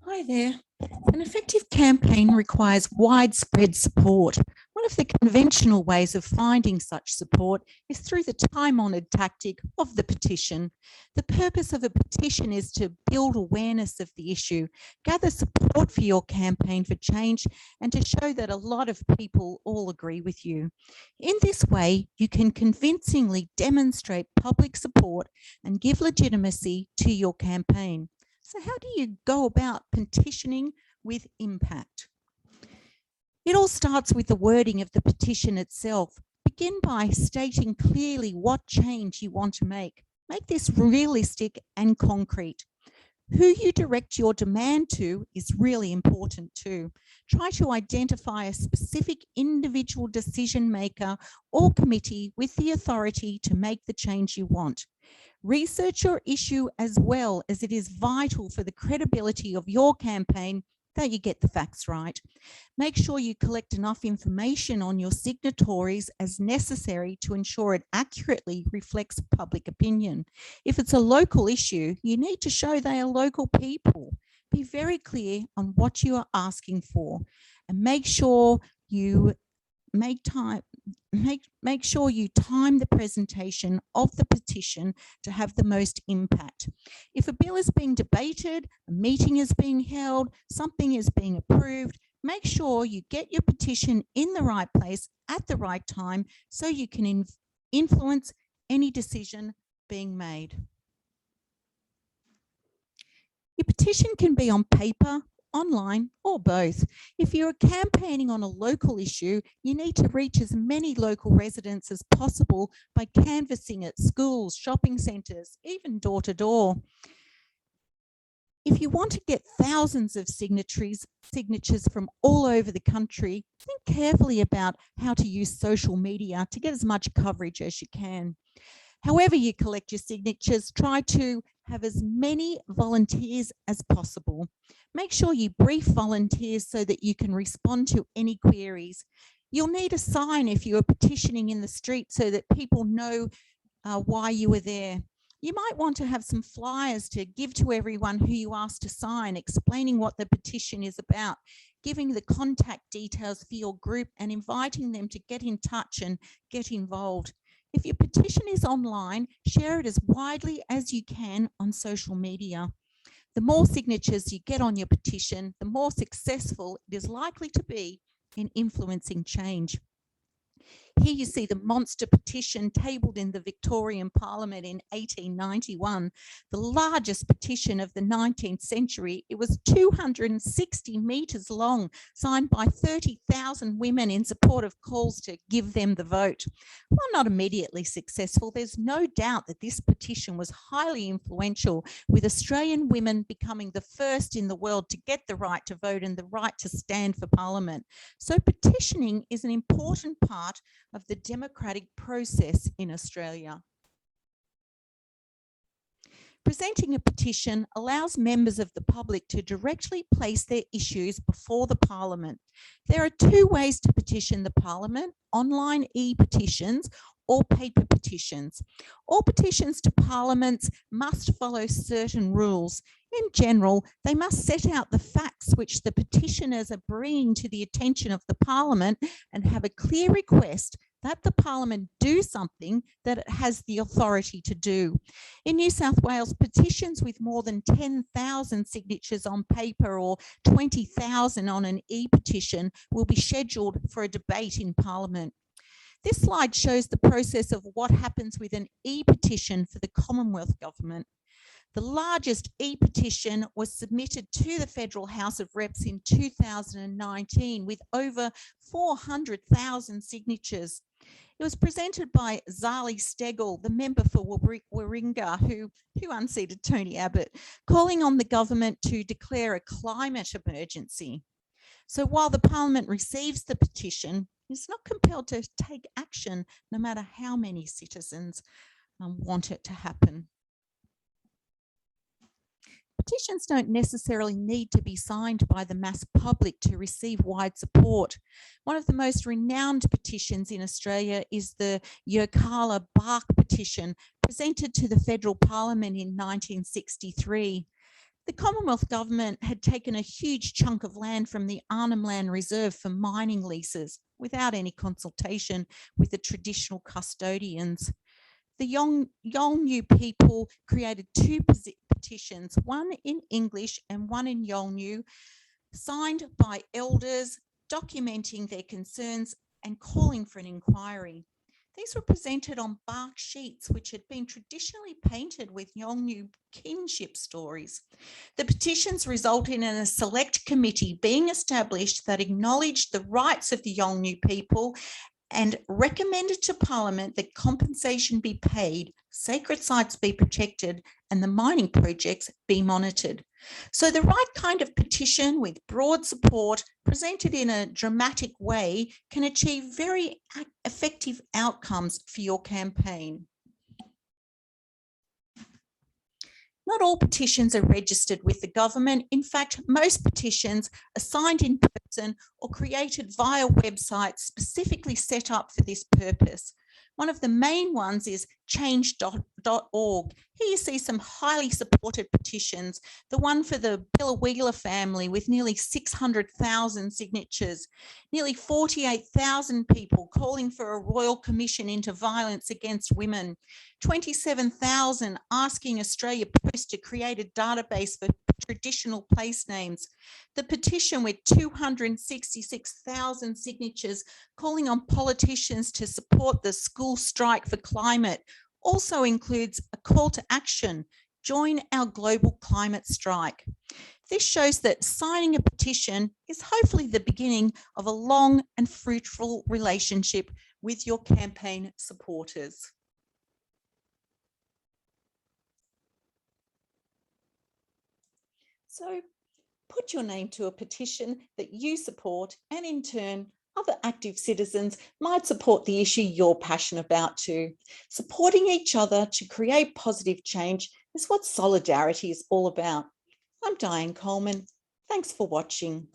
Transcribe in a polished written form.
Hi there. An effective campaign requires widespread support. One of the conventional ways of finding such support is through the time-honoured tactic of the petition. The purpose of a petition is to build awareness of the issue, gather support for your campaign for change, and to show that a lot of people all agree with you. In this way, you can convincingly demonstrate public support and give legitimacy to your campaign. So how do you go about petitioning with impact? It all starts with the wording of the petition itself. Begin by stating clearly what change you want to make. Make this realistic and concrete. Who you direct your demand to is really important too. Try to identify a specific individual decision maker or committee with the authority to make the change you want. Research your issue as well, as it is vital for the credibility of your campaign that you get the facts right. Make sure you collect enough information on your signatories as necessary to ensure it accurately reflects public opinion. If it's a local issue, you need to show they are local people. Be very clear on what you are asking for, and make sure you make sure you time the presentation of the petition to have the most impact. If a bill is being debated, a meeting is being held, something is being approved, make sure you get your petition in the right place at the right time so you can influence any decision being made. Your petition can be on paper, online, or both. If you're campaigning on a local issue, you need to reach as many local residents as possible by canvassing at schools, shopping centres, even door to door. If you want to get thousands of signatures from all over the country, think carefully about how to use social media to get as much coverage as you can. However you collect your signatures, try to have as many volunteers as possible. Make sure you brief volunteers so that you can respond to any queries. You'll need a sign if you are petitioning in the street so that people know why you were there. You might want to have some flyers to give to everyone who you asked to sign, explaining what the petition is about, giving the contact details for your group and inviting them to get in touch and get involved. If your petition is online, share it as widely as you can on social media. The more signatures you get on your petition, the more successful it is likely to be in influencing change. Here you see the monster petition tabled in the Victorian Parliament in 1891, the largest petition of the 19th century. It was 260 metres long, signed by 30,000 women in support of calls to give them the vote. While not immediately successful, there's no doubt that this petition was highly influential, with Australian women becoming the first in the world to get the right to vote and the right to stand for Parliament. So petitioning is an important part of the democratic process in Australia. Presenting a petition allows members of the public to directly place their issues before the Parliament. There are two ways to petition the Parliament: online e-petitions or paper petitions. All petitions to parliaments must follow certain rules. In general, they must set out the facts which the petitioners are bringing to the attention of the Parliament and have a clear request that the Parliament do something that it has the authority to do. In New South Wales, petitions with more than 10,000 signatures on paper or 20,000 on an e-petition will be scheduled for a debate in Parliament. This slide shows the process of what happens with an e-petition for the Commonwealth Government. The largest e-petition was submitted to the Federal House of Reps in 2019 with over 400,000 signatures. It was presented by Zali Steggall, the member for Warringah, who unseated Tony Abbott, calling on the government to declare a climate emergency. So while the Parliament receives the petition, it's not compelled to take action, no matter how many citizens want it to happen. Petitions don't necessarily need to be signed by the mass public to receive wide support. One of the most renowned petitions in Australia is the Yirrkala Bark petition, presented to the Federal Parliament in 1963. The Commonwealth Government had taken a huge chunk of land from the Arnhem Land Reserve for mining leases without any consultation with the traditional custodians. The Yolngu people created two petitions, one in English and one in Yolngu, signed by elders documenting their concerns and calling for an inquiry. These were presented on bark sheets, which had been traditionally painted with Yolngu kinship stories. The petitions resulted in a select committee being established that acknowledged the rights of the Yolngu people and recommended to Parliament that compensation be paid, sacred sites be protected, and the mining projects be monitored. So the right kind of petition with broad support presented in a dramatic way can achieve very effective outcomes for your campaign. Not all petitions are registered with the government. In fact, most petitions are signed in person or created via websites specifically set up for this purpose. One of the main ones is change.org. Here you see some highly supported petitions. The one for the Biloela family with nearly 600,000 signatures, nearly 48,000 people calling for a royal commission into violence against women, 27,000 asking Australia Post to create a database for traditional place names. The petition with 266,000 signatures calling on politicians to support the school strike for climate also includes a call to action: join our global climate strike. This shows that signing a petition is hopefully the beginning of a long and fruitful relationship with your campaign supporters. So put your name to a petition that you support, and in turn, other active citizens might support the issue you're passionate about too. Supporting each other to create positive change is what solidarity is all about. I'm Diane Colman. Thanks for watching.